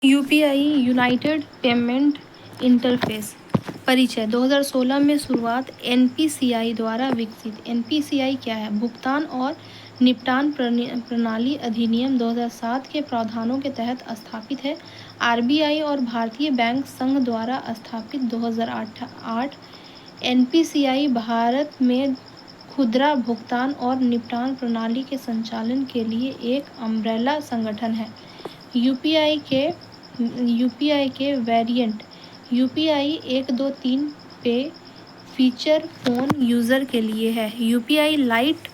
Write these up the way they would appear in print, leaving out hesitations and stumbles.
UPI United payment interface परिचय 2016 में शुरुआत एनपीसीआई द्वारा विकसित। एनपीसीआई क्या है? भुगतान और निपटान प्रणाली अधिनियम 2007 के प्रावधानों के तहत स्थापित है। आरबीआई और भारतीय बैंक संघ द्वारा स्थापित 2008। एनपीसीआई भारत में खुदरा भुगतान और निपटान प्रणाली के संचालन के लिए एक अम्ब्रेला संगठन है। यूपीआई के variant UPI 1, 2, 3 pay feature phone user के लिए है। यूपीआई लाइट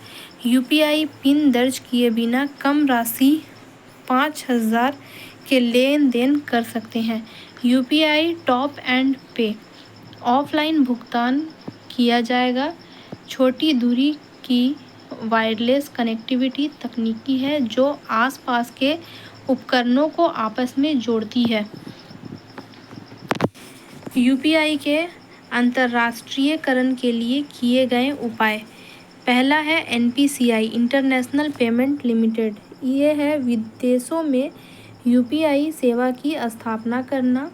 यूपीआई पिन दर्ज किए बिना कम राशि 5,000 के लेन देन कर सकते हैं। यूपीआई टॉप एंड पे ऑफलाइन भुगतान किया जाएगा। छोटी दूरी की वायरलेस कनेक्टिविटी तकनीकी है जो आसपास के उपकरणों को आपस में जोड़ती है। यूपीआई के अंतर्राष्ट्रीयकरण के लिए किए गए उपाय। पहला है एनपीसीआई इंटरनेशनल पेमेंट लिमिटेड। ये है विदेशों में यूपीआई सेवा की स्थापना करना,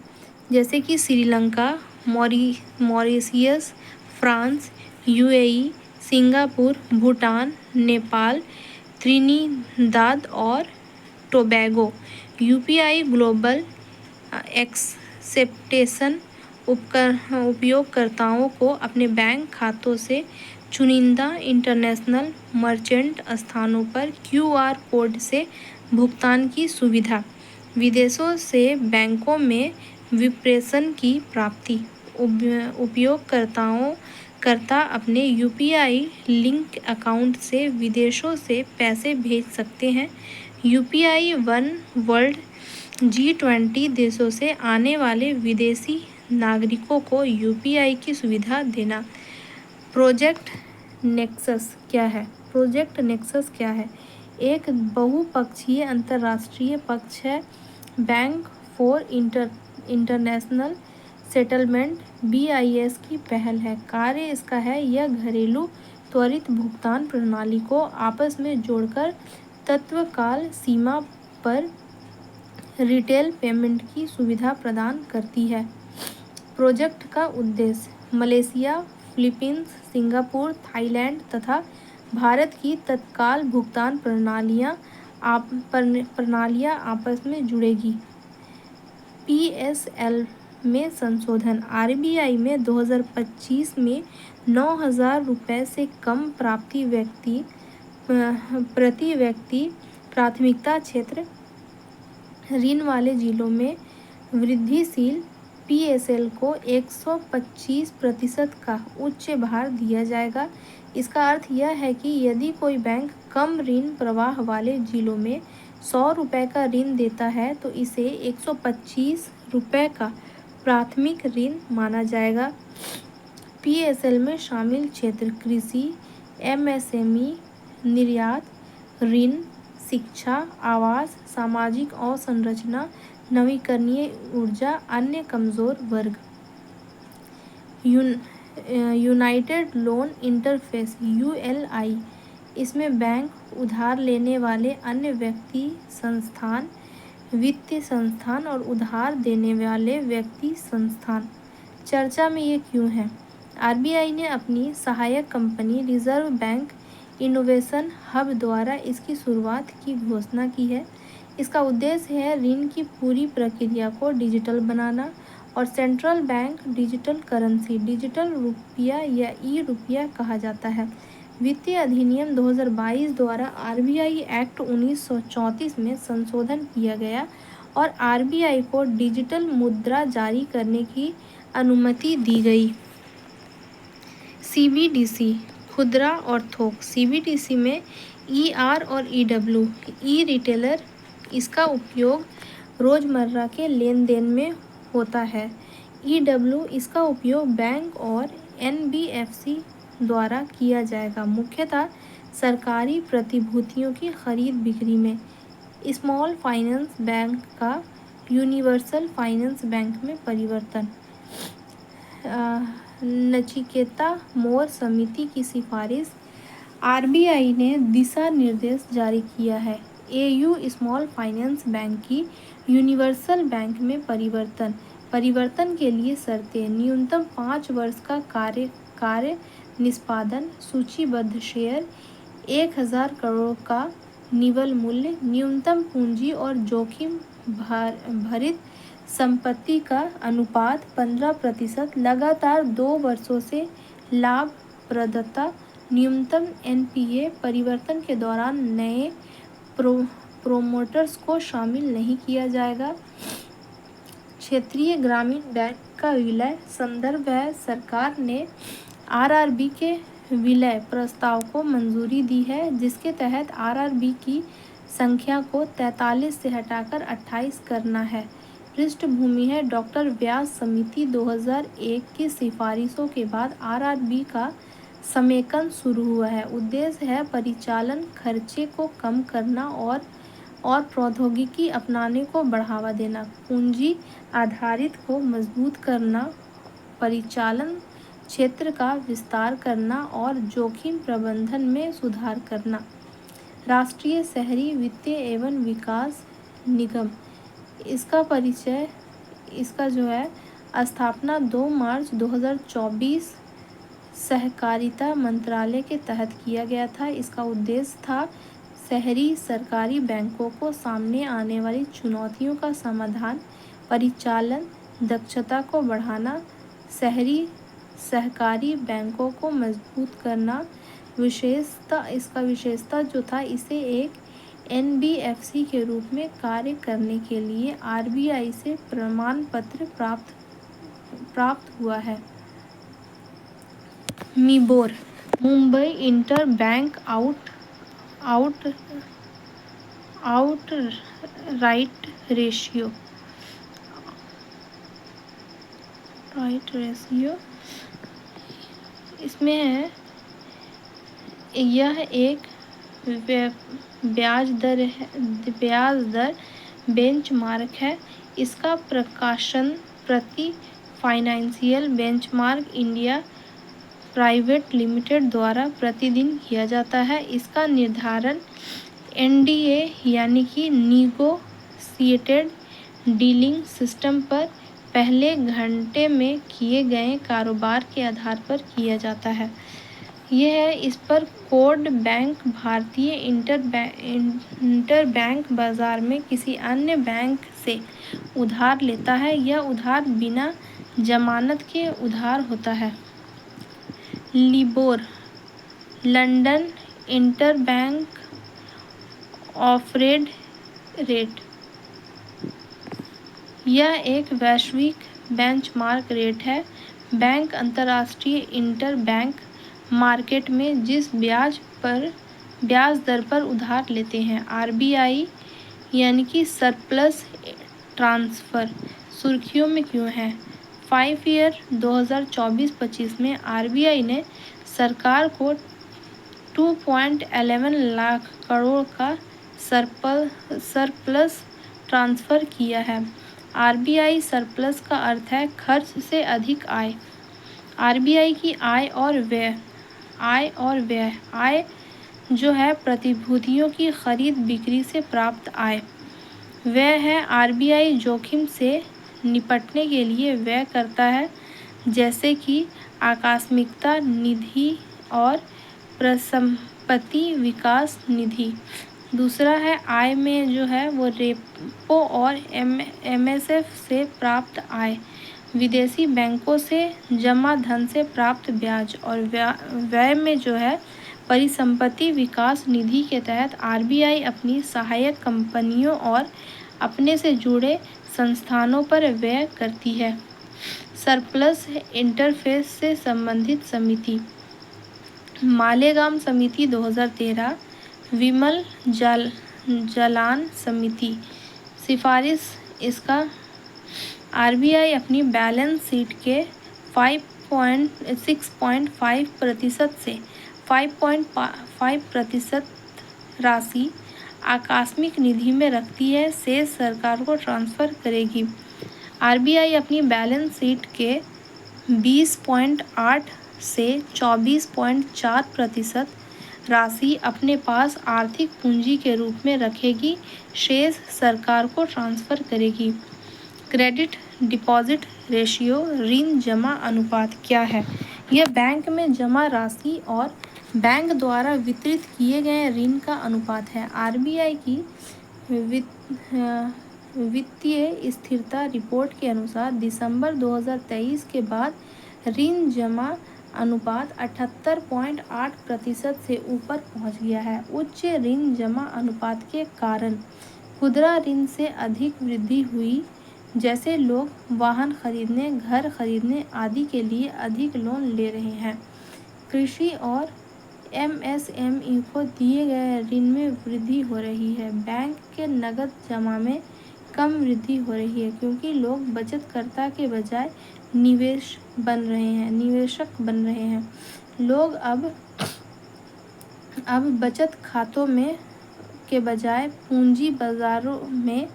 जैसे कि Sri Lanka, Mauritius, France, UAE, Singapore, Bhutan, Nepal, Trinidad और टोबैगो। यूपीआई ग्लोबल एक्सेप्टेंस उपयोगकर्ताओं को अपने बैंक खातों से चुनिंदा इंटरनेशनल मर्चेंट स्थानों पर क्यूआर कोड से भुगतान की सुविधा। विदेशों से बैंकों में विप्रेषण की प्राप्ति। उपयोगकर्ता अपने यूपीआई लिंक अकाउंट से विदेशों से पैसे भेज सकते हैं। यूपीआई वन वर्ल्ड G20 देशों से आने वाले विदेशी नागरिकों को यूपीआई की सुविधा देना। प्रोजेक्ट नेक्सस क्या है? प्रोजेक्ट नेक्सस क्या है? एक बहुपक्षीय अंतर्राष्ट्रीय पक्ष है। Bank for international settlement BIS की पहल है। कार्य इसका है, यह घरेलू त्वरित भुगतान प्रणाली को आपस में जोड़कर तत्काल सीमा पर रिटेल पेमेंट की सुविधा प्रदान करती है। प्रोजेक्ट का उद्देश्य मलेशिया, फिलीपींस, सिंगापुर, थाईलैंड तथा भारत की तत्काल भुगतान प्रणालियां आपस में जुड़ेगी। PSL में संशोधन। आरबीआई में 2025 में 9,000 रुपये से कम प्रति व्यक्ति प्राथमिकता क्षेत्र ऋण वाले जिलों में वृद्धिशील PSL को 125% का उच्च भार दिया जाएगा। इसका अर्थ यह है कि यदि कोई बैंक कम ऋण प्रवाह वाले जिलों में 100 रुपये का ऋण देता है तो इसे 125 रुपये का प्राथमिक ऋण माना जाएगा। PSL में शामिल क्षेत्र कृषि, MSME, निर्यात, ऋण, शिक्षा, आवास, सामाजिक अवसंरचना, नवीकरणीय ऊर्जा, अन्य कमजोर वर्ग। यूनाइटेड लोन इंटरफेस ULI इसमें बैंक, उधार लेने वाले अन्य व्यक्ति संस्थान, वित्तीय संस्थान और उधार देने वाले व्यक्ति संस्थान। चर्चा में ये क्यों है? आरबीआई ने अपनी सहायक company reserve bank innovation hub द्वारा इसकी शुरुआत की घोषणा की है। इसका उद्देश्य है ऋण की पूरी प्रक्रिया को डिजिटल बनाना और central bank digital currency, digital रुपया या ई-रुपया कहा जाता है। वित्तीय अधिनियम 2022 द्वारा आरबीआई एक्ट 1934 में संशोधन किया गया और आरबीआई को डिजिटल मुद्रा जारी करने की अनुमति दी गई। CBDC खुदरा और थोक। CBDC में ER और EW ई-रिटेलर, इसका उपयोग रोजमर्रा के लेन देन में होता है। EW इसका उपयोग बैंक और NBFC द्वारा किया जाएगा, मुख्यतः सरकारी प्रतिभूतियों की खरीद बिक्री में। स्मॉल फाइनेंस बैंक का यूनिवर्सल फाइनेंस बैंक में परिवर्तन। नचिकेता मोर समिति की सिफारिश। आरबीआई ने दिशा निर्देश जारी किया है। एयू स्मॉल फाइनेंस बैंक की यूनिवर्सल बैंक में परिवर्तन के लिए शर्तें। न्यूनतम 5 वर्ष का कार्य निष्पादन। सूचीबद्ध शेयर 1000 करोड़ का निवल मूल्य। न्यूनतम पूंजी और जोखिम भरित संपत्ति का अनुपात 15%। लगातार 2 वर्षों से लाभप्रदता। न्यूनतम एनपीए। परिवर्तन के दौरान नए प्रोमोटर्स को शामिल नहीं किया जाएगा। क्षेत्रीय ग्रामीण बैंक का विलय। संदर्भ है, सरकार ने आरआरबी के विलय प्रस्ताव को मंजूरी दी है, जिसके तहत आरआरबी की संख्या को 43 से हटाकर 28 करना है। पृष्ठभूमि है, डॉक्टर व्यास समिति 2001 की सिफारिशों के बाद आरआरबी का समेकन शुरू हुआ है। उद्देश्य है परिचालन खर्चे को कम करना और प्रौद्योगिकी अपनाने को बढ़ावा देना, पूंजी आधारित को मजबूत करना, परिचालन क्षेत्र का विस्तार करना और जोखिम प्रबंधन में सुधार करना। राष्ट्रीय शहरी वित्त एवं विकास निगम, इसका जो है स्थापना 2 मार्च 2024 सहकारिता मंत्रालय के तहत किया गया था। इसका उद्देश्य था शहरी सरकारी बैंकों को सामने आने वाली चुनौतियों का समाधान, परिचालन दक्षता को बढ़ाना, शहरी सहकारी बैंकों को मजबूत करना। इसका विशेषता जो था, इसे एक एनबीएफसी के रूप में कार्य करने के लिए आरबीआई से प्रमाण पत्र प्राप्त हुआ है। MIBOR, Mumbai inter bank outright ratio. इसमें है, यह एक ब्याज दर बेंचमार्क है। इसका प्रकाशन प्रति financial benchmark India private limited द्वारा प्रतिदिन किया जाता है। इसका निर्धारण एनडीए यानी कि नेगोशिएटेड डीलिंग सिस्टम पर पहले घंटे में किए गए कारोबार के आधार पर किया जाता है। यह है, इस पर कोड बैंक भारतीय इंटरबैंक बाजार में किसी अन्य बैंक से उधार लेता है। यह उधार बिना जमानत के उधार होता है। LIBOR, London interbank offered rate. यह एक वैश्विक बेंचमार्क रेट है। बैंक अंतर्राष्ट्रीय इंटरबैंक मार्केट में जिस ब्याज दर पर उधार लेते हैं। आरबीआई यानी कि सरप्लस ट्रांसफ़र सुर्खियों में क्यों है? 5 ईयर 2024-25 में आरबीआई ने सरकार को 2.11 लाख करोड़ का सरप्लस ट्रांसफ़र किया है। आरबीआई सरप्लस का अर्थ है खर्च से अधिक आय। आरबीआई की आय और व्यय जो है प्रतिभूतियों की खरीद बिक्री से प्राप्त आय। व्यय है, आरबीआई जोखिम से निपटने के लिए व्यय करता है, जैसे कि आकस्मिकता निधि और परिसंपत्ति विकास निधि। दूसरा है, आय में जो है वो रेपो और एमएसएफ से प्राप्त आय, विदेशी बैंकों से जमा धन से प्राप्त ब्याज। और व्यय में जो है परिसंपत्ति विकास निधि के तहत आरबीआई अपनी सहायक कंपनियों और अपने से जुड़े संस्थानों पर व्यय करती है। सरप्लस इंटरफेस से संबंधित समिति। मालेगाम समिति 2013। विमल जालान समिति। सिफारिश, इसका आरबीआई अपनी बैलेंस शीट के 6.5% से 5.5% राशि आकस्मिक निधि में रखती है, शेष सरकार को ट्रांसफ़र करेगी। आरबीआई अपनी बैलेंस शीट के 20.8 से 24.4% राशि अपने पास आर्थिक पूंजी के रूप में रखेगी, शेष सरकार को ट्रांसफर करेगी। क्रेडिट डिपॉजिट रेशियो, ऋण जमा अनुपात क्या है? यह बैंक में जमा राशि और बैंक द्वारा वितरित किए गए ऋण का अनुपात है। आरबीआई की वित्तीय स्थिरता रिपोर्ट के अनुसार दिसंबर 2023 के बाद ऋण जमा अनुपात 78.8% से ऊपर पहुंच गया है। उच्च ऋण जमा अनुपात के कारण खुदरा ऋण से अधिक वृद्धि हुई, जैसे लोग वाहन खरीदने, घर खरीदने आदि के लिए अधिक लोन ले रहे हैं। कृषि और एमएसएमई को दिए गए ऋण में वृद्धि हो रही है। बैंक के नकद जमा में कम वृद्धि हो रही है, क्योंकि लोग बचतकर्ता के बजाय निवेशक बन रहे हैं। लोग अब बचत खातों में के बजाय पूंजी बाजारों में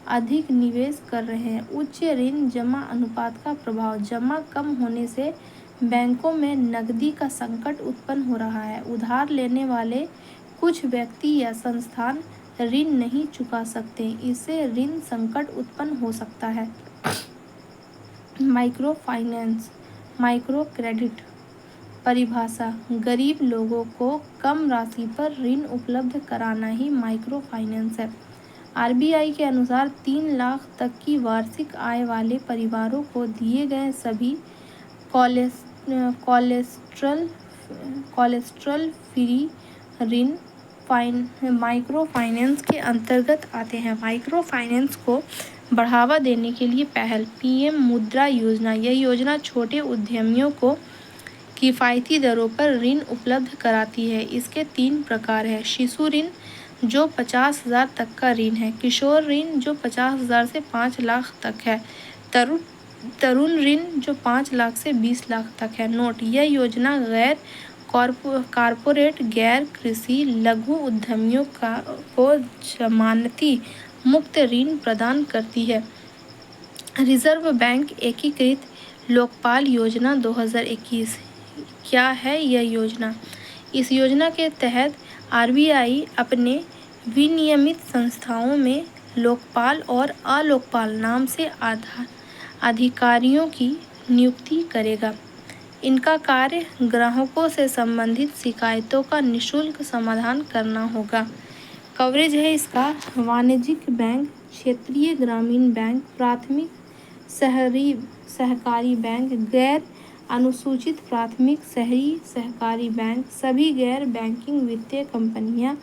अधिक निवेश कर रहे हैं। उच्च ऋण जमा अनुपात का प्रभाव, जमा कम होने से बैंकों में नकदी का संकट उत्पन्न हो रहा है। उधार लेने वाले कुछ व्यक्ति या संस्थान ऋण नहीं चुका सकते, इससे ऋण संकट उत्पन्न हो सकता है। माइक्रो फाइनेंस, माइक्रो क्रेडिट परिभाषा, गरीब लोगों को कम राशि पर ऋण उपलब्ध कराना ही माइक्रो फाइनेंस है। आरबीआई के अनुसार 3 लाख तक की वार्षिक आय वाले परिवारों को दिए गए सभी कोलेस्ट्रल फ्री ऋण माइक्रो फाइनेंस के अंतर्गत आते हैं। माइक्रो फाइनेंस को बढ़ावा देने के लिए पहल, पीएम मुद्रा योजना। यह योजना छोटे उद्यमियों को किफ़ायती दरों पर ऋण उपलब्ध कराती है। इसके 3 प्रकार हैं। शिशु ऋण, जो 50,000 तक का ऋण है। किशोर ऋण, जो 50,000 से 5 लाख तक है। तरुण ऋण, जो 5 लाख से 20 लाख तक है। नोट: यह योजना गैर कॉरपोरेट, गैर कृषि लघु उद्यमियों को जमानती मुक्त ऋण प्रदान करती है। रिजर्व बैंक एकीकृत लोकपाल योजना 2021। क्या है यह योजना? इस योजना के तहत आरबीआई अपने विनियमित संस्थाओं में लोकपाल और अलोकपाल नाम से अधिकारियों की नियुक्ति करेगा। इनका कार्य ग्राहकों से संबंधित शिकायतों का निःशुल्क समाधान करना होगा। कवरेज है इसका: वाणिज्यिक बैंक, क्षेत्रीय ग्रामीण बैंक, प्राथमिक सहकारी बैंक, गैर अनुसूचित प्राथमिक शहरी सहकारी बैंक, सभी गैर बैंकिंग वित्तीय कंपनियां,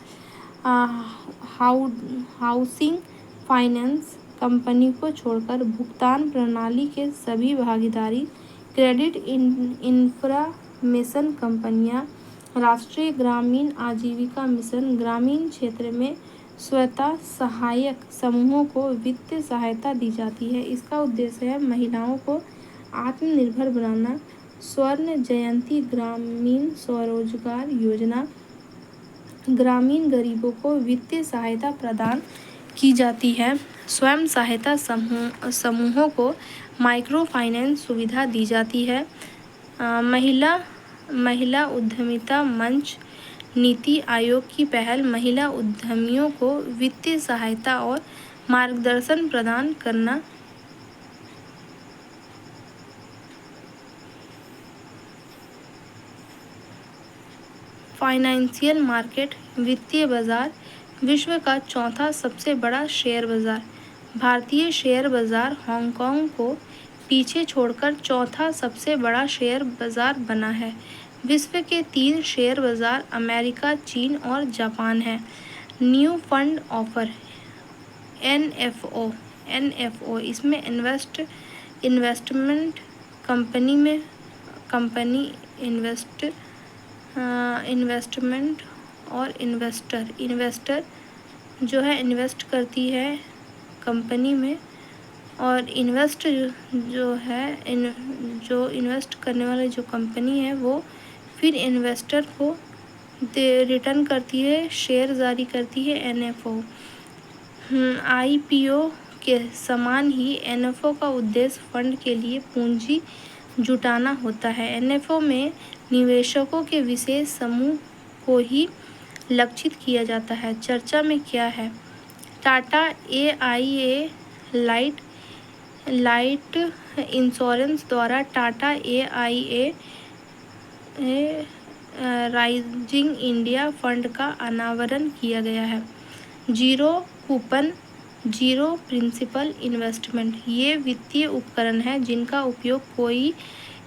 हाउसिंग फाइनेंस कंपनी को छोड़कर भुगतान प्रणाली के सभी भागीदारी, क्रेडिट इंफॉर्मेशन कंपनियां, राष्ट्रीय ग्रामीण आजीविका मिशन, ग्रामीण क्षेत्र में स्वयं सहायक समूहों को वित्तीय सहायता दी जाती है। इसका उद्देश्य है महिलाओं को आत्मनिर्भर बनाना। स्वर्ण जयंती ग्रामीण स्वरोजगार योजना, ग्रामीण गरीबों को वित्तीय सहायता प्रदान की जाती है। स्वयं सहायता समूहों को माइक्रो फाइनेंस सुविधा दी जाती है। महिला उद्यमिता मंच, नीति आयोग की पहल महिला उद्यमियों को वित्तीय सहायता और मार्गदर्शन प्रदान करना। फाइनेंशियल मार्केट, वित्तीय बाजार, विश्व का चौथा सबसे बड़ा शेयर बाजार। भारतीय शेयर बाजार हांगकांग को पीछे छोड़कर चौथा सबसे बड़ा शेयर बाजार बना है। विश्व के 3 शेयर बाजार अमेरिका, चीन और जापान हैं। न्यू फंड ऑफर, एनएफओ, इसमें इन्वेस्टमेंट कंपनी इन्वेस्टमेंट और इन्वेस्टर जो है इन्वेस्ट करती है कंपनी में, और जो इन्वेस्ट करने वाली जो कंपनी है वो फिर इन्वेस्टर को रिटर्न करती है, शेयर जारी करती है। एनएफओ आईपीओ के समान ही एनएफओ का उद्देश्य फंड के लिए पूंजी जुटाना होता है। एनएफओ में निवेशकों के विशेष समूह को ही लक्षित किया जाता है। चर्चा में क्या है? टाटा AIA लाइफ इंश्योरेंस द्वारा Tata AIA rising India fund का अनावरण किया गया है। Zero coupon, zero principal investment, ये वित्तीय उपकरण हैं जिनका उपयोग कोई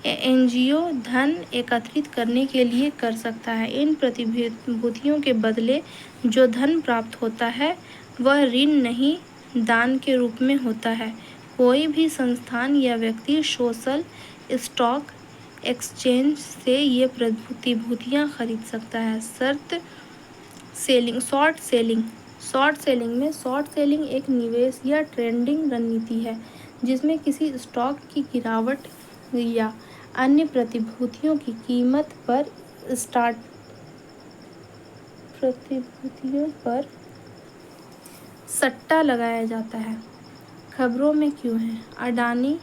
NGO धन एकत्रित करने के लिए कर सकता है। इन प्रतिभूतियों के बदले जो धन प्राप्त होता है वह ऋण नहीं, दान के रूप में होता है। कोई भी संस्थान या व्यक्ति सोशल स्टॉक एक्सचेंज से ये प्रतिभूतियाँ खरीद सकता है। शॉर्ट सेलिंग एक निवेश या ट्रेडिंग रणनीति है जिसमें किसी स्टॉक की गिरावट या अन्य प्रतिभूतियों की कीमत पर सट्टा लगाया जाता है। खबरों में क्यों है? अडानी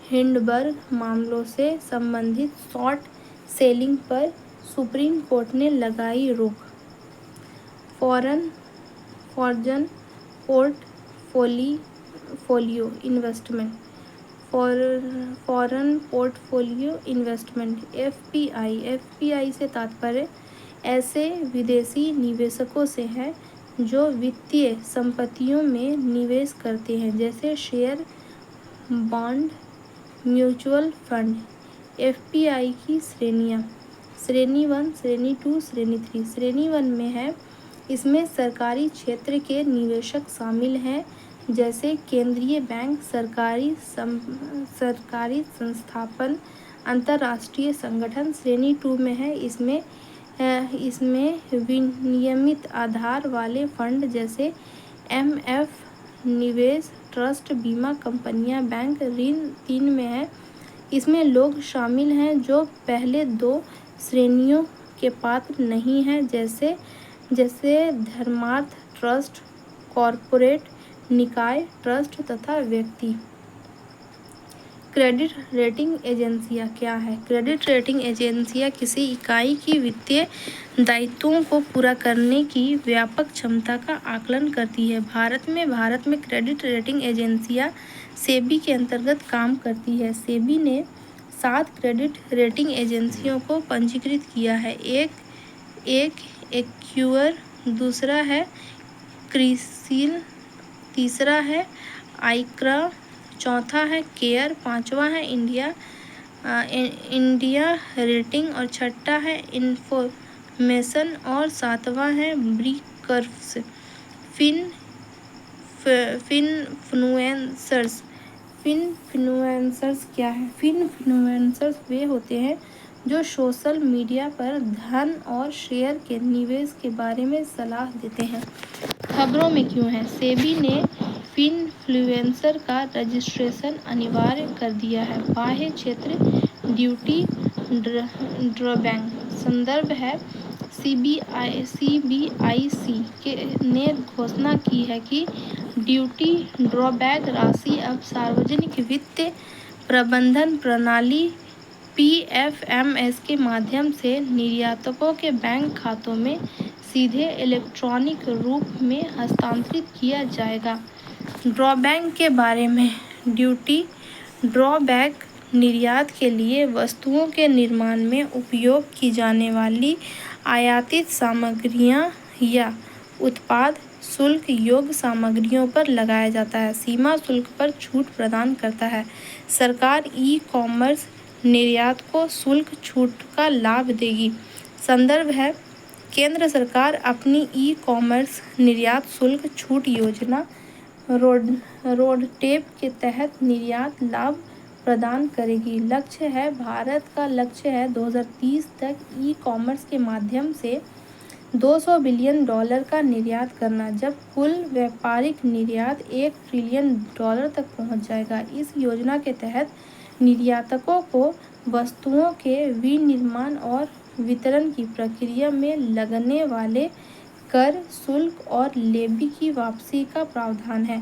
हिंडनबर्ग मामलों से संबंधित शॉर्ट सेलिंग पर सुप्रीम कोर्ट ने लगाई रोक। फॉरेन पोर्टफोलियो इन्वेस्टमेंट FPI से तात्पर्य ऐसे विदेशी निवेशकों से है जो वित्तीय संपत्तियों में निवेश करते हैं जैसे share, bond, mutual fund. FPI की श्रेणियाँ: श्रेणी 1, श्रेणी 2, श्रेणी 3। श्रेणी 1 में है, इसमें सरकारी क्षेत्र के निवेशक शामिल हैं जैसे केंद्रीय बैंक, सरकारी संस्थान, अंतर्राष्ट्रीय संगठन। श्रेणी 2 में है, इसमें विनियमित आधार वाले फंड जैसे MF, निवेश ट्रस्ट, बीमा कंपनियां, बैंक। ऋण 3 में है, इसमें लोग शामिल हैं जो पहले 2 श्रेणियों के पात्र नहीं हैं जैसे धर्मार्थ ट्रस्ट, कॉरपोरेट निकाय ट्रस्ट तथा व्यक्ति। क्रेडिट रेटिंग एजेंसियां क्या है? क्रेडिट रेटिंग एजेंसियां किसी इकाई की वित्तीय दायित्वों को पूरा करने की व्यापक क्षमता का आकलन करती है। भारत में क्रेडिट रेटिंग एजेंसियां सेबी के अंतर्गत काम करती है। सेबी ने 7 क्रेडिट रेटिंग एजेंसियों को पंजीकृत किया है। एक एक्यूअर, दूसरा है क्रिसिल, तीसरा है आइक्रा, चौथा है केयर, पांचवा है इंडिया रेटिंग और छठा है इन्फॉर्मेशन और सातवां है ब्रिकर्स। फिनफ्लुएंसर्स क्या है? फिनफ्लुएंसर्स वे होते हैं जो सोशल मीडिया पर धन और शेयर के निवेश के बारे में सलाह देते हैं। खबरों में क्यों है? सेबी ने फिनफ्लुएंसर का रजिस्ट्रेशन अनिवार्य कर दिया है। बाह्य क्षेत्र ड्यूटी ड्रॉबैक। संदर्भ है CBIC ने घोषणा की है कि ड्यूटी ड्रॉबैक राशि अब सार्वजनिक वित्त प्रबंधन प्रणाली PFMS के माध्यम से निर्यातकों के बैंक खातों में सीधे इलेक्ट्रॉनिक रूप में हस्तांतरित किया जाएगा। ड्रॉबैक के बारे में: ड्यूटी ड्रॉबैक निर्यात के लिए वस्तुओं के निर्माण में उपयोग की जाने वाली आयातित सामग्रियां या उत्पाद शुल्क योग्य सामग्रियों पर लगाया जाता है। सीमा शुल्क पर छूट प्रदान करता है। सरकार ई-कॉमर्स निर्यात को शुल्क छूट का लाभ देगी। संदर्भ है केंद्र सरकार अपनी ई-कॉमर्स निर्यात शुल्क छूट योजना रोडटेप के तहत निर्यात लाभ प्रदान करेगी। भारत का लक्ष्य है 2030 तक ई-कॉमर्स के माध्यम से $200 बिलियन का निर्यात करना, जब कुल व्यापारिक निर्यात $1 ट्रिलियन तक पहुंच जाएगा। इस योजना के तहत निर्यातकों को वस्तुओं के विनिर्माण और वितरण की प्रक्रिया में लगने वाले कर, शुल्क और लेवी की वापसी का प्रावधान है।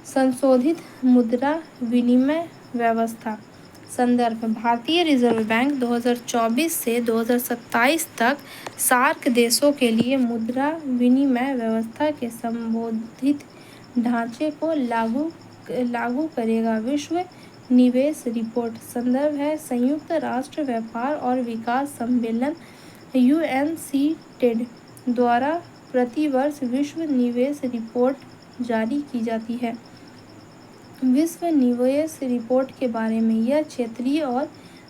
संशोधित मुद्रा विनिमय व्यवस्था। संदर्भ भारतीय रिजर्व बैंक 2024 से 2027 तक सार्क देशों के लिए मुद्रा विनिमय व्यवस्था के संशोधित ढांचे को लागू करेगा। विश्व निवेश रिपोर्ट संदर्भ है संयुक्त राष्ट्र व्यापार और विकास सम्मेलन UNCTAD द्वारा प्रतिवर्ष विश्व निवेश रिपोर्ट जारी की जाती है। विश्व निवेश रिपोर्ट के बारे में यह क्षेत्रीय और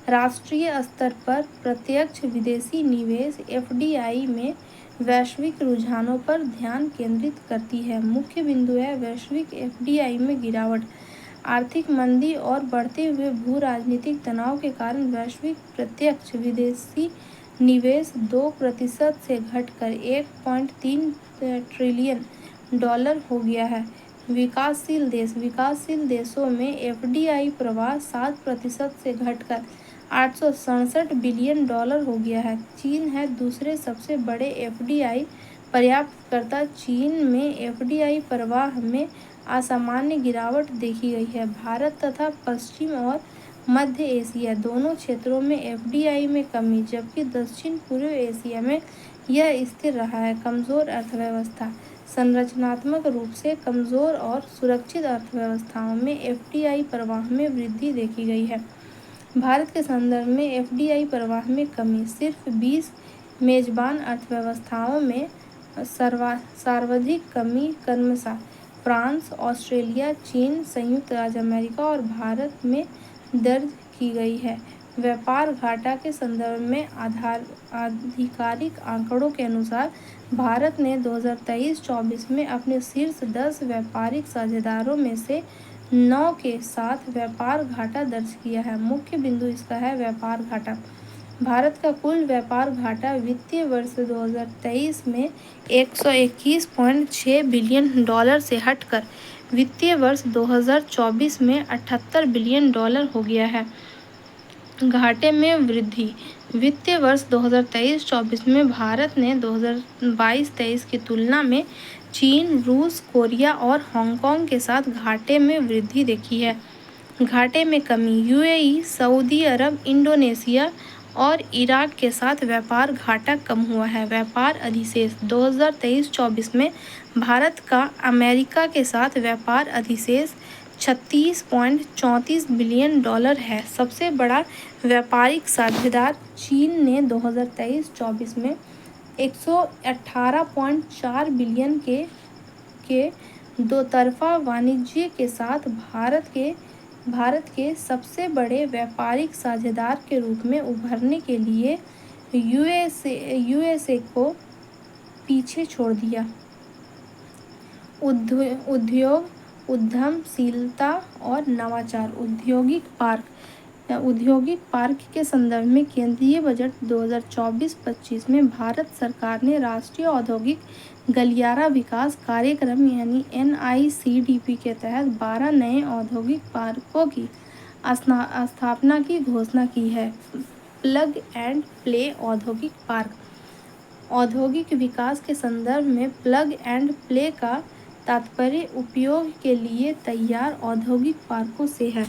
राष्ट्रीय स्तर पर प्रत्यक्ष विदेशी निवेश FDI में वैश्विक रुझानों पर ध्यान केंद्रित करती है। मुख्य बिंदु है वैश्विक FDI में गिरावट, आर्थिक मंदी और बढ़ते हुए भू राजनीतिक तनाव के कारण वैश्विक प्रत्यक्ष विदेशी निवेश 2% से घटकर $1.3 ट्रिलियन हो गया है। विकासशील देशों में FDI प्रवाह 7% से घटकर $867 बिलियन हो गया है। चीन है दूसरे सबसे बड़े FDI प्राप्तकर्ता। चीन में FDI प्रवाह में असामान्य गिरावट देखी गई है। भारत तथा पश्चिम और मध्य एशिया दोनों क्षेत्रों में FDI में कमी, जबकि दक्षिण पूर्व एशिया में यह स्थिर रहा है। कमजोर अर्थव्यवस्था संरचनात्मक रूप से कमजोर और सुरक्षित अर्थव्यवस्थाओं में FDI प्रवाह में वृद्धि देखी गई है। भारत के संदर्भ में FDI प्रवाह में कमी सिर्फ 20 मेजबान अर्थव्यवस्थाओं में सर्वाधिक कमी क्रमशः फ्रांस, ऑस्ट्रेलिया, चीन, संयुक्त राज्य अमेरिका और भारत में दर्ज की गई है। व्यापार घाटा के संदर्भ में आधिकारिक आंकड़ों के अनुसार भारत ने 2023-24 में अपने शीर्ष 10 व्यापारिक साझेदारों में से 9 के साथ व्यापार घाटा दर्ज किया है। मुख्य बिंदु इसका है व्यापार घाटा। भारत का कुल व्यापार घाटा वित्तीय वर्ष 2023 में $121.6 बिलियन से हटकर वित्तीय वर्ष 2024 में $78 बिलियन हो गया है। घाटे में वृद्धि वित्तीय वर्ष 2023-24 में भारत ने 2022-23 की तुलना में चीन, रूस, कोरिया और हांगकांग के साथ घाटे में वृद्धि देखी है। घाटे में कमी UAE, सऊदी अरब, इंडोनेशिया और इराक के साथ व्यापार घाटा कम हुआ है। व्यापार अधिशेष 2023-24 में भारत का अमेरिका के साथ व्यापार अधिशेष $36.34 बिलियन है। सबसे बड़ा व्यापारिक साझेदार चीन ने 2023-24 में $118.4 बिलियन के दोतरफा वाणिज्य के साथ भारत के सबसे बड़े व्यापारिक साझेदार के रूप में उभरने के लिए USA को पीछे छोड़ दिया। उद्योग, उद्यमशीलता और नवाचार औद्योगिक पार्क के संदर्भ में केंद्रीय बजट 2024-25 में भारत सरकार ने राष्ट्रीय औद्योगिक गलियारा विकास कार्यक्रम यानी NICDP के तहत 12 नए औद्योगिक पार्कों की स्थापना की घोषणा की है। प्लग एंड प्ले औद्योगिक पार्क औद्योगिक विकास के संदर्भ में प्लग एंड प्ले का तात्पर्य उपयोग के लिए तैयार औद्योगिक पार्कों से है,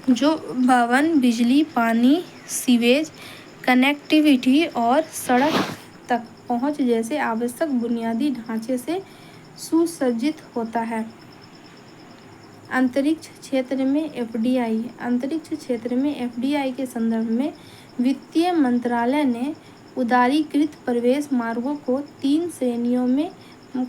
जो भवन, बिजली, पानी, सीवेज, कनेक्टिविटी और सड़क तक पहुंच जैसे आवश्यक बुनियादी ढांचे से सुसज्जित होता है। अंतरिक्ष क्षेत्र में FDI के संदर्भ में वित्तीय मंत्रालय ने उदारीकृत प्रवेश मार्गों को 3 श्रेणियों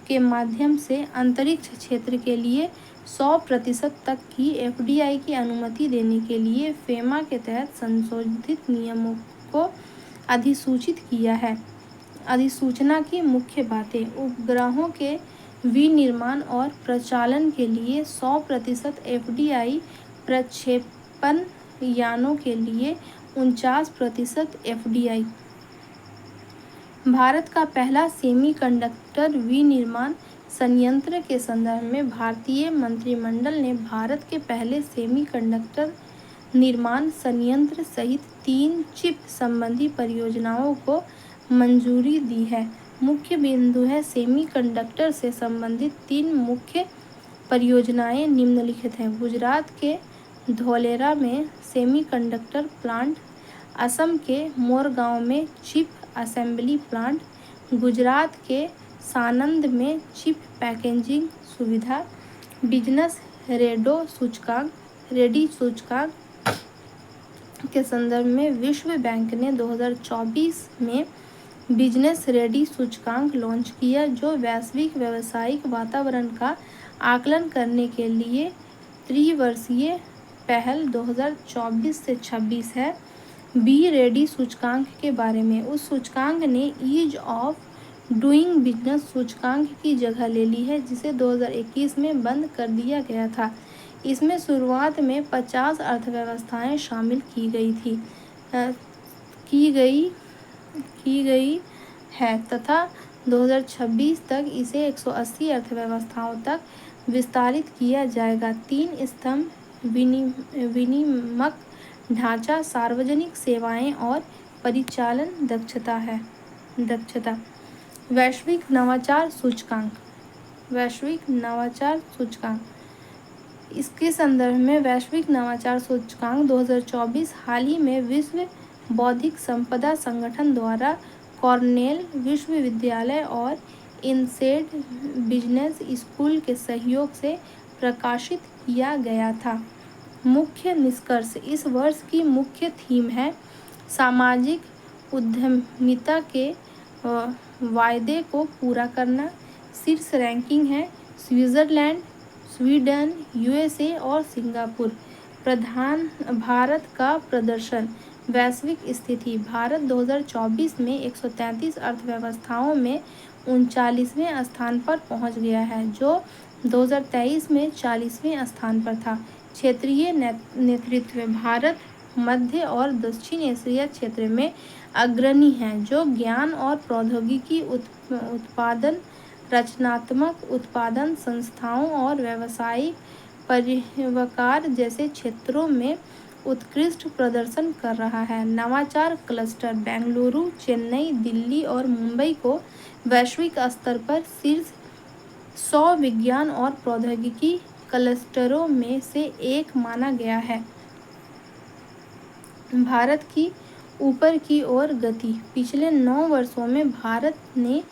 के माध्यम से अंतरिक्ष क्षेत्र के लिए 100% तक की FDI की अनुमति देने के लिए FEMA के तहत संशोधित नियमों को अधिसूचित किया है। अधिसूचना की मुख्य बातें उपग्रहों के विनिर्माण और प्रचालन के लिए 100% FDI, प्रक्षेपण यानों के लिए 49% FDI। भारत का पहला सेमीकंडक्टर विनिर्माण संयंत्र के संदर्भ में भारतीय मंत्रिमंडल ने भारत के पहले सेमीकंडक्टर निर्माण संयंत्र सहित 3 चिप संबंधी परियोजनाओं को मंजूरी दी है। मुख्य बिंदु है सेमीकंडक्टर से संबंधित 3 मुख्य परियोजनाएं निम्नलिखित हैं। गुजरात के धौलेरा में सेमीकंडक्टर प्लांट, असम के मोरगांव में चिप असेंबली प्लांट, गुजरात के सानंद में चिप पैकेजिंग सुविधा, बिजनेस रेडी सूचकांक के संदर्भ में विश्व बैंक ने 2024 में बिजनेस रेडी सूचकांक लॉन्च किया, जो वैश्विक व्यावसायिक वातावरण का आकलन करने के लिए त्रिवर्षीय पहल 2024 से 26 है। बी रेडी सूचकांक के बारे में, उस सूचकांक ने ईज ऑफ डूइंग बिजनेस सूचकांक की जगह ले ली है, जिसे 2021 में बंद कर दिया गया था। इसमें शुरुआत में 50 अर्थव्यवस्थाएं शामिल की गई है तथा 2026 तक इसे 180 अर्थव्यवस्थाओं तक विस्तारित किया जाएगा। 3 स्तंभ विनियामक ढांचा, सार्वजनिक सेवाएं और परिचालन दक्षता। वैश्विक नवाचार सूचकांक इसके संदर्भ में वैश्विक नवाचार सूचकांक 2024 हाल ही में विश्व बौद्धिक संपदा संगठन द्वारा कॉर्नेल विश्वविद्यालय और इनसेड बिजनेस स्कूल के सहयोग से प्रकाशित किया गया था। मुख्य निष्कर्ष, इस वर्ष की मुख्य थीम है सामाजिक उद्यमिता के वायदे को पूरा करना। शीर्ष रैंकिंग है स्विट्जरलैंड, स्वीडन, यूएसए और सिंगापुर। भारत का प्रदर्शन। वैश्विक स्थिति। भारत 2024 में 133 अर्थव्यवस्थाओं में 39वें स्थान पर पहुंच गया है, जो 2023 में 40वें स्थान पर था। क्षेत्रीय नेतृत्व। भारत मध्य और दक्षिण एशिया क्षेत्र में अग्रणी है, जो ज्ञान और प्रौद्योगिकी उत्पादन, रचनात्मक उत्पादन संस्थाओं और व्यावसायिक परिवकार जैसे क्षेत्रों में उत्कृष्ट प्रदर्शन कर रहा है। नवाचार क्लस्टर। बेंगलुरु, चेन्नई, दिल्ली और मुंबई को वैश्विक स्तर पर शीर्ष 100 विज्ञान और प्रौद्योगिकी क्लस्टरों में से एक माना गया है। भारत की ऊपर की ओर गति। पिछले 9 वर्षों में भारत ने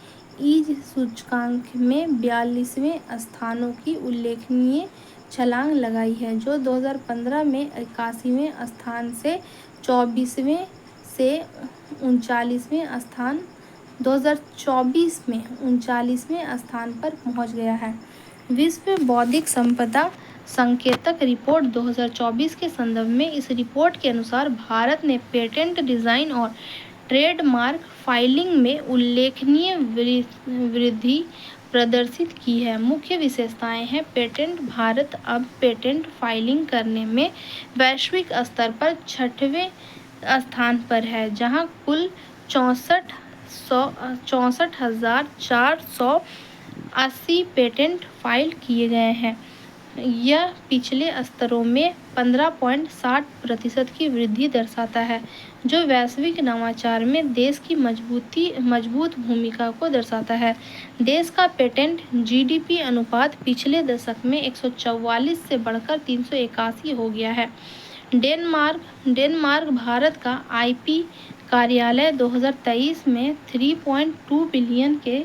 ईज सूचकांक में 42वें स्थानों की उल्लेखनीय छलांग लगाई है, जो 2015 में 81वें स्थान से 24वें से 39वें स्थान 2024 में 39वें स्थान पर पहुंच गया है। विश्व बौद्धिक संपदा संकेतक रिपोर्ट 2024 के संदर्भ में, इस रिपोर्ट के अनुसार भारत ने पेटेंट, डिजाइन और ट्रेडमार्क फाइलिंग में उल्लेखनीय वृद्धि प्रदर्शित की है। मुख्य विशेषताएं हैं पेटेंट। भारत अब पेटेंट फाइलिंग करने में वैश्विक स्तर पर 6वें स्थान पर है, जहां कुल 64,480 पेटेंट फाइल किए गए हैं। यह पिछले स्तरों में 15.60% की वृद्धि दर्शाता है, जो वैश्विक नवाचार में देश की मजबूत भूमिका को दर्शाता है। देश का पेटेंट जीडीपी अनुपात पिछले दशक में 144 से बढ़कर 381 हो गया है। डेनमार्क भारत का आईपी कार्यालय 2023 में 3.2 बिलियन के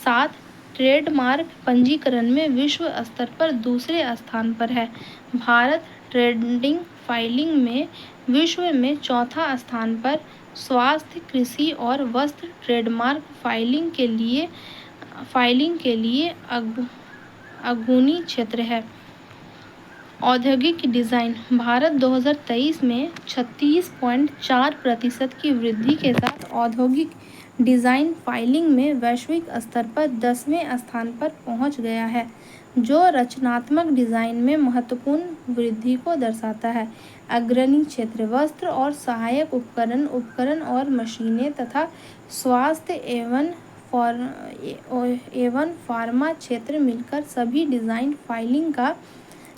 साथ ट्रेडमार्क पंजीकरण में विश्व स्तर पर दूसरे स्थान पर है। भारत ट्रेडिंग फाइलिंग में विश्व में चौथा स्थान पर, स्वास्थ्य, कृषि और वस्त्र ट्रेडमार्क फाइलिंग के लिए अग्रणी क्षेत्र है। औद्योगिक डिजाइन। भारत 2023 में 36.4% की वृद्धि के साथ औद्योगिक डिजाइन फाइलिंग में वैश्विक स्तर पर 10वें स्थान पर पहुंच गया है, जो रचनात्मक डिजाइन में महत्वपूर्ण वृद्धि को दर्शाता है। अग्रणी क्षेत्र। वस्त्र और सहायक उपकरण और मशीनें तथा स्वास्थ्य एवं फार्मा क्षेत्र मिलकर सभी डिजाइन फाइलिंग का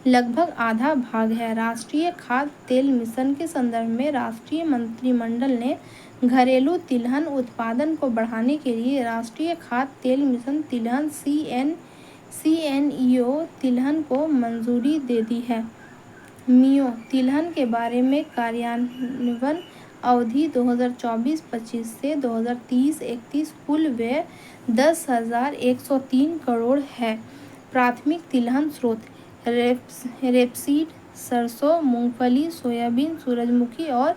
लगभग आधा भाग है। राष्ट्रीय खाद्य तेल मिशन के संदर्भ में, राष्ट्रीय मंत्रिमंडल ने घरेलू तिलहन उत्पादन को बढ़ाने के लिए राष्ट्रीय खाद्य तेल मिशन तिलहन सीएनईओ तिलहन को मंजूरी दे दी है। मियो तिलहन के बारे में कार्यान्वयन अवधि 2024-25 से 2030-31 कुल व्यय 10,103 करोड़ है। प्राथमिक तिलहन स्रोत रेपसीड, सरसों, मूंगफली, सोयाबीन, सूरजमुखी और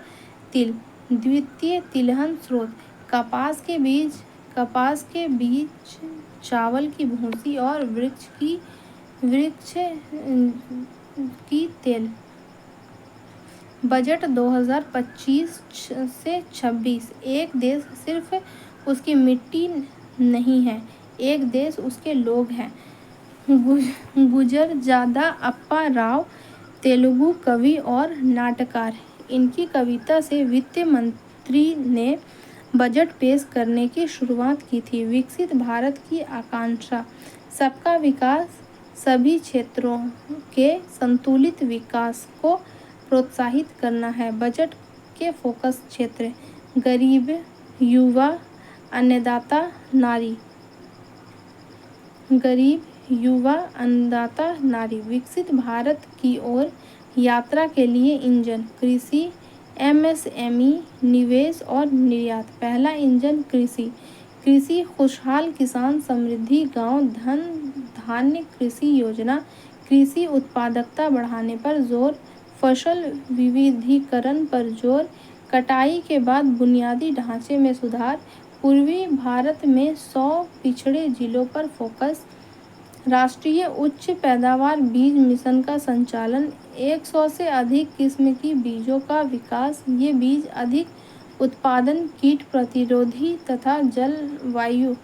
तिल। द्वितीय तिलहन स्रोत कपास के बीज, चावल की भूसी और वृक्ष की तेल। बजट 2025 से 26। एक देश सिर्फ उसकी मिट्टी नहीं है, एक देश उसके लोग हैं। गुजरजादा अप्पा राव तेलुगु कवि और नाटककार। इनकी कविता से वित्त मंत्री ने बजट पेश करने की शुरुआत की थी। विकसित भारत की आकांक्षा, सबका विकास, सभी क्षेत्रों के संतुलित विकास को प्रोत्साहित करना है। बजट के फोकस क्षेत्र गरीब, युवा, अन्नदाता, नारी। विकसित भारत की ओर यात्रा के लिए इंजन कृषि, एमएसएमई, निवेश और निर्यात। पहला इंजन कृषि खुशहाल किसान, समृद्धि गांव, धान्य कृषि योजना। कृषि उत्पादकता बढ़ाने पर जोर, फसल विविधीकरण पर जोर, कटाई के बाद बुनियादी ढांचे में सुधार। पूर्वी भारत में 100 पिछड़े जिलों पर फोकस। राष्ट्रीय उच्च पैदावार बीज मिशन का संचालन। 100 से अधिक किस्म की बीजों का विकास। ये बीज अधिक उत्पादन, कीट प्रतिरोधी तथा जलवायु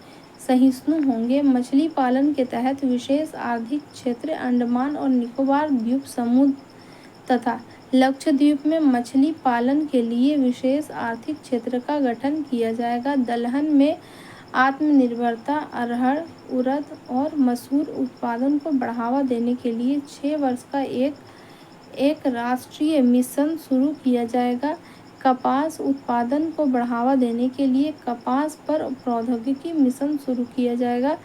सहिष्णु होंगे। मछली पालन के तहत विशेष आर्थिक क्षेत्र अंडमान और निकोबार द्वीप समूह तथा लक्षद्वीप में मछली पालन के लिए विशेष आर्थिक क्षेत्र का गठन किया जाएगा। दलहन में आत्मनिर्भरता, अरहर, उड़द और मसूर उत्पादन को बढ़ावा देने के लिए 6 वर्ष का एक राष्ट्रीय मिशन शुरू किया जाएगा। कपास उत्पादन को बढ़ावा देने के लिए कपास पर प्रौद्योगिकी मिशन शुरू किया जाएगा।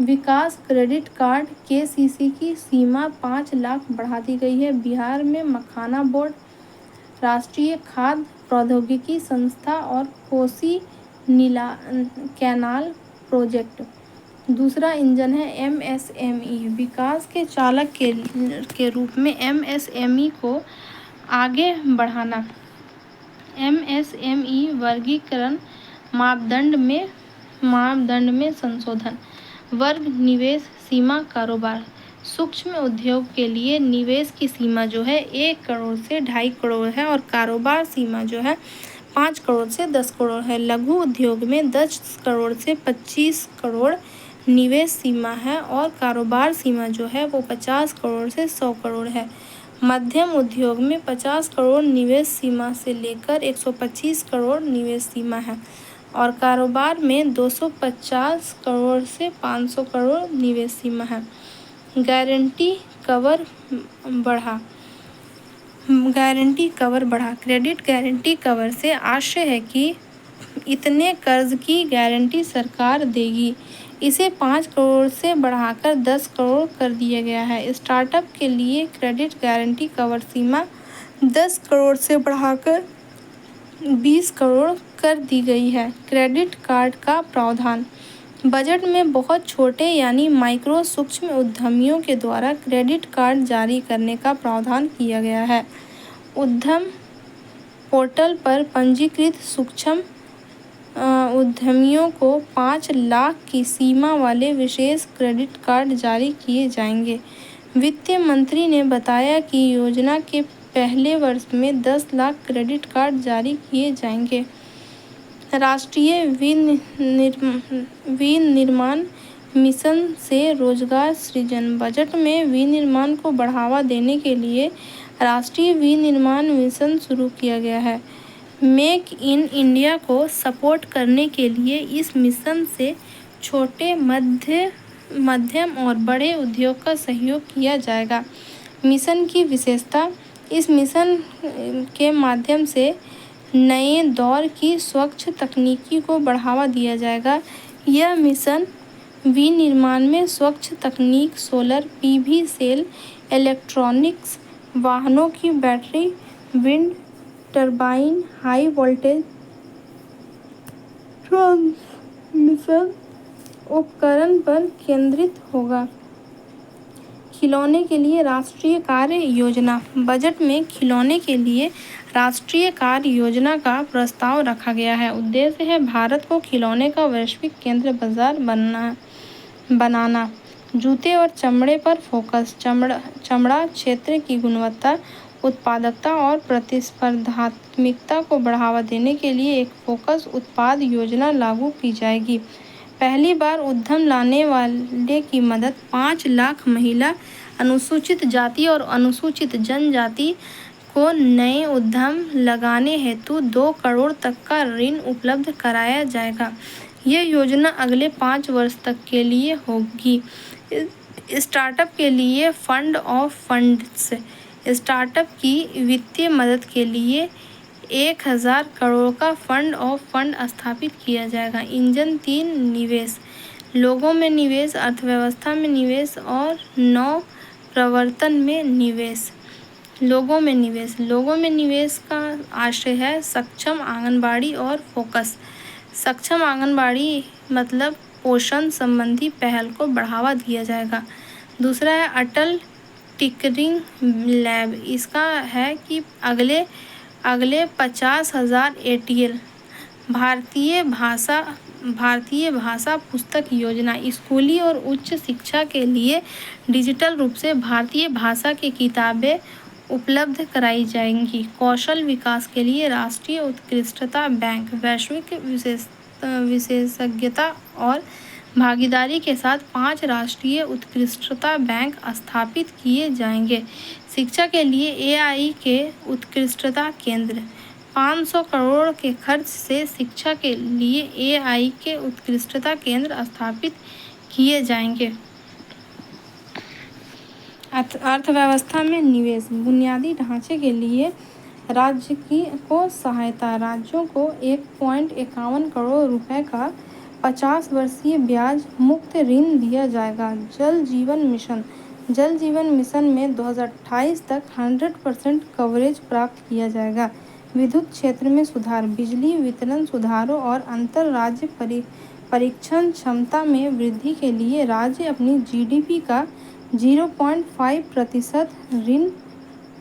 विकास क्रेडिट कार्ड केसीसी की सीमा 5 लाख बढ़ा दी गई है। बिहार में मखाना बोर्ड, राष्ट्रीय खाद्य प्रौद्योगिकी संस्था और कोसी कैनाल प्रोजेक्ट। दूसरा इंजन है एमएसएमई। विकास के चालक के रूप में एमएसएमई को आगे बढ़ाना। एमएसएमई वर्गीकरण मापदंड में संशोधन। वर्ग निवेश सीमा कारोबार। सूक्ष्म उद्योग के लिए निवेश की सीमा जो है 1 करोड़ से 2.5 करोड़ है और कारोबार सीमा जो है 5 करोड़ से 10 करोड़ है। लघु उद्योग में 10 करोड़ से 25 करोड़ निवेश सीमा है और कारोबार सीमा जो है वो 50 करोड़ से 100 करोड़ है। मध्यम उद्योग में 50 करोड़ निवेश सीमा से लेकर 125 करोड़ निवेश सीमा है और कारोबार में 250 करोड़ से 500 करोड़ निवेश सीमा है। गारंटी कवर बढ़ा। क्रेडिट गारंटी कवर से आशय है कि इतने कर्ज की गारंटी सरकार देगी। इसे 5 करोड़ से बढ़ाकर 10 करोड़ कर दिया गया है। स्टार्टअप के लिए क्रेडिट गारंटी कवर सीमा 10 करोड़ से बढ़ाकर 20 करोड़ कर दी गई है। क्रेडिट कार्ड का प्रावधान। बजट में बहुत छोटे यानी माइक्रो सूक्ष्म उद्यमियों के द्वारा क्रेडिट कार्ड जारी करने का प्रावधान किया गया है। उद्यम पोर्टल पर पंजीकृत सूक्ष्म उद्यमियों को 5 लाख की सीमा वाले विशेष क्रेडिट कार्ड जारी किए जाएंगे। वित्त मंत्री ने बताया कि योजना के पहले वर्ष में 10 लाख क्रेडिट कार्ड जारी किए जाएंगे। राष्ट्रीय विनिर्माण मिशन से रोजगार सृजन। बजट में विनिर्माण को बढ़ावा देने के लिए राष्ट्रीय विनिर्माण मिशन शुरू किया गया है। मेक इन इंडिया को सपोर्ट करने के लिए इस मिशन से छोटे, मध्यम और बड़े उद्योग का सहयोग किया जाएगा। मिशन की विशेषता। इस मिशन के माध्यम से नए दौर की स्वच्छ तकनीकी को बढ़ावा दिया जाएगा। यह मिशन विनिर्माण में स्वच्छ तकनीक, सोलर पीवी सेल, इलेक्ट्रॉनिक्स वाहनों की battery, wind turbine, high voltage transmission उपकरण पर केंद्रित होगा। खिलौने के लिए राष्ट्रीय कार्य योजना। बजट में खिलौने के लिए राष्ट्रीय कार्य योजना का प्रस्ताव रखा गया है। उद्देश्य है भारत को खिलौने का वैश्विक केंद्र बाजार बनाना। जूते और चमड़े पर फोकस। चमड़ा क्षेत्र की गुणवत्ता, उत्पादकता और प्रतिस्पर्धात्मकता को बढ़ावा देने के लिए एक फोकस उत्पाद योजना लागू की जाएगी। पहली बार उद्यम लाने वाले की मदद। 5 लाख महिला, अनुसूचित जाति और अनुसूचित जनजाति को नए उद्यम लगाने हेतु 2 करोड़ तक का ऋण उपलब्ध कराया जाएगा। यह योजना अगले 5 वर्ष तक के लिए होगी। स्टार्टअप के लिए फंड ऑफ फंड्स। स्टार्टअप की वित्तीय मदद के लिए 1000 करोड़ का फंड ऑफ फंड स्थापित किया जाएगा। इंजन 3 निवेश, लोगों में निवेश, अर्थव्यवस्था में निवेश और नव प्रवर्तन में निवेश। लोगों में निवेश का आशय है सक्षम आंगनबाड़ी और फोकस। सक्षम आंगनबाड़ी मतलब पोषण संबंधी पहल को बढ़ावा दिया जाएगा। दूसरा है अटल टिंकरिंग लैब। इसका है कि अगले 50,000 ATL भारतीय भाषा पुस्तक योजना। स्कूली और उच्च शिक्षा के लिए डिजिटल रूप से भारतीय भाषा की किताबें उपलब्ध कराई जाएंगी। कौशल विकास के लिए राष्ट्रीय उत्कृष्टता बैंक। वैश्विक विशेषज्ञता और भागीदारी के साथ 5 राष्ट्रीय उत्कृष्टता बैंक स्थापित किए जाएंगे। शिक्षा के लिए AI के उत्कृष्टता केंद्र। 500 करोड़ के खर्च से शिक्षा के लिए AI के उत्कृष्टता केंद्र स्थापित किए जाएंगे। अर्थव्यवस्था में निवेश। बुनियादी ढांचे के लिए राज्य को सहायता। राज्यों को 1.51 करोड़ रुपए का 50 वर्षीय ब्याज मुक्त ऋण दिया जाएगा। जल जीवन मिशन में 2028 तक 100% कवरेज प्राप्त किया जाएगा। विद्युत क्षेत्र में सुधार। बिजली वितरण सुधारों और अंतर राज्य परीक्षण क्षमता में वृद्धि के लिए राज्य अपनी GDP का 0.5%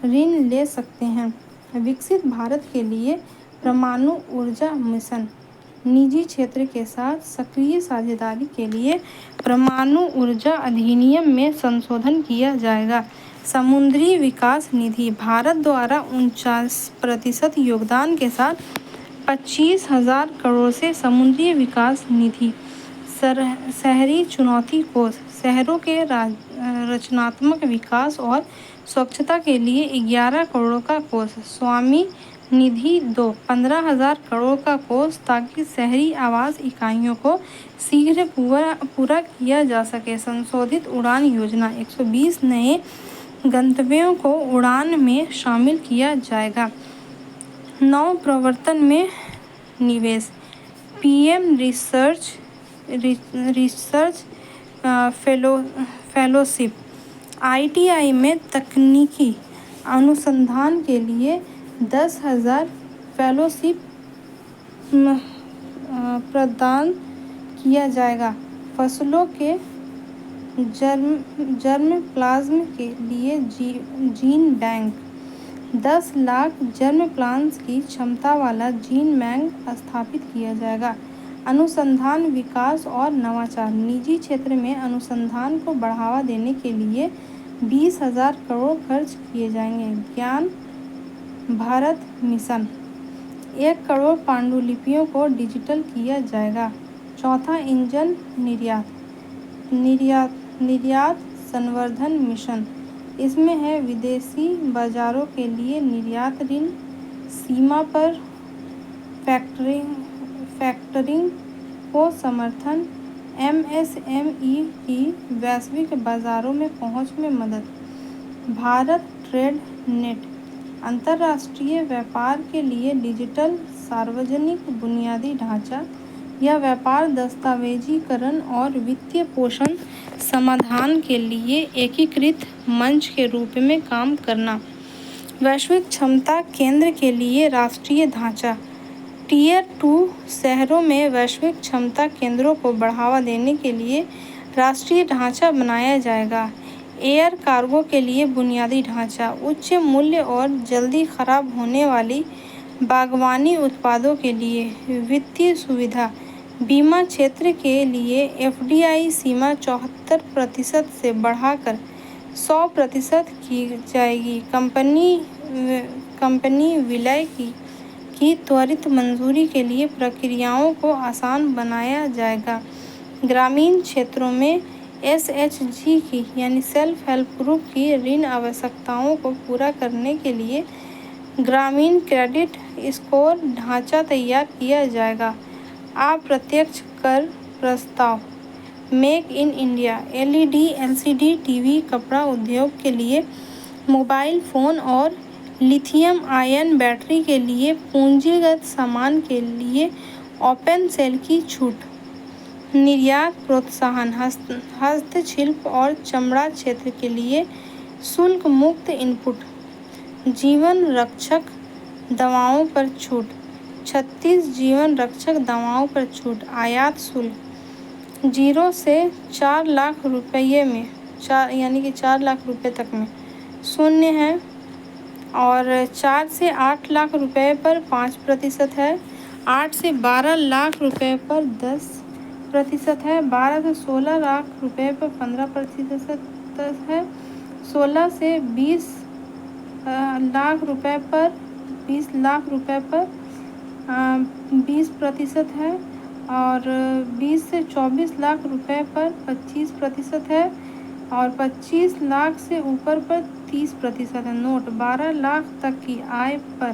ऋण ले सकते हैं। विकसित भारत के लिए परमाणु ऊर्जा मिशन। निजी क्षेत्र के साथ सक्रिय साझेदारी के लिए परमाणु ऊर्जा अधिनियम में संशोधन किया जाएगा। समुद्री विकास निधि। भारत द्वारा 49% योगदान के साथ 25,000 करोड़ से समुद्री विकास निधि। शहरी चुनौती कोष। शहरों के रचनात्मक विकास और स्वच्छता के लिए 11 करोड़ का कोष। स्वामी निधि 2 15,000 करोड़ का कोष ताकि शहरी आवास इकाइयों को शीघ्र पूरा किया जा सके। संशोधित उड़ान योजना। 120 नए गंतव्यों को उड़ान में शामिल किया जाएगा। नव प्रवर्तन में निवेश। PM research fellowship. ITI में तकनीकी अनुसंधान के लिए 10,000 फेलोशिप प्रदान किया जाएगा। फसलों के जर्म प्लाज्म के लिए gene bank. 10 lakh germ plants की क्षमता वाला जीन बैंक स्थापित किया जाएगा। अनुसंधान विकास और नवाचार। निजी क्षेत्र में अनुसंधान को बढ़ावा देने के लिए 20,000 करोड़ खर्च किए जाएंगे। ज्ञान भारत मिशन। 1 करोड़ पांडुलिपियों को डिजिटल किया जाएगा। चौथा इंजन निर्यात संवर्धन मिशन। इसमें है विदेशी बाजारों के लिए निर्यात ऋण, सीमा पर फैक्टरिंग को समर्थन, MSME की वैश्विक बाजारों में पहुंच में मदद। Bharat trade net. अंतर्राष्ट्रीय व्यापार के लिए डिजिटल सार्वजनिक बुनियादी ढांचा या व्यापार दस्तावेजीकरण और वित्तीय पोषण समाधान के लिए एकीकृत मंच के रूप में काम करना। वैश्विक क्षमता केंद्र के लिए राष्ट्रीय ढांचा। टियर 2 शहरों में वैश्विक क्षमता केंद्रों को बढ़ावा देने के लिए राष्ट्रीय ढांचा बनाया जाएगा। एयर कार्गो के लिए बुनियादी ढांचा, उच्च मूल्य और जल्दी खराब होने वाली बागवानी उत्पादों के लिए वित्तीय सुविधा। बीमा क्षेत्र के लिए एफडीआई सीमा 74% से बढ़ाकर 100% की जाएगी। कंपनी विलय की त्वरित मंजूरी के लिए प्रक्रियाओं को आसान बनाया जाएगा। ग्रामीण क्षेत्रों में एसएचजी की यानी सेल्फ हेल्प ग्रुप की ऋण आवश्यकताओं को पूरा करने के लिए ग्रामीण क्रेडिट स्कोर ढांचा तैयार किया जाएगा। अप्रत्यक्ष कर प्रस्ताव। Make in India, LED LCD TV, कपड़ा उद्योग के लिए मोबाइल फोन और लिथियम आयन बैटरी के लिए पूंजीगत सामान के लिए ओपन सेल की छूट। निर्यात प्रोत्साहन, हस्तशिल्प और चमड़ा क्षेत्र के लिए शुल्क मुक्त इनपुट। जीवन रक्षक दवाओं पर छूट। 36 जीवन रक्षक दवाओं पर छूट। आयात शुल्क 0 से 4 लाख रुपये में यानी कि 4 लाख रुपये तक में शून्य है और 4 से 8 लाख रुपये पर 5% है। 8 से 12 लाख रुपये पर 10% है। 12 से 16 लाख रुपये पर 15% है। 16 से 20 लाख रुपये पर 20% है और 20 से 24 लाख रुपये पर 25% है और 25 लाख से ऊपर पर 30% है। नोट 12 लाख तक की आय पर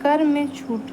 कर में छूट।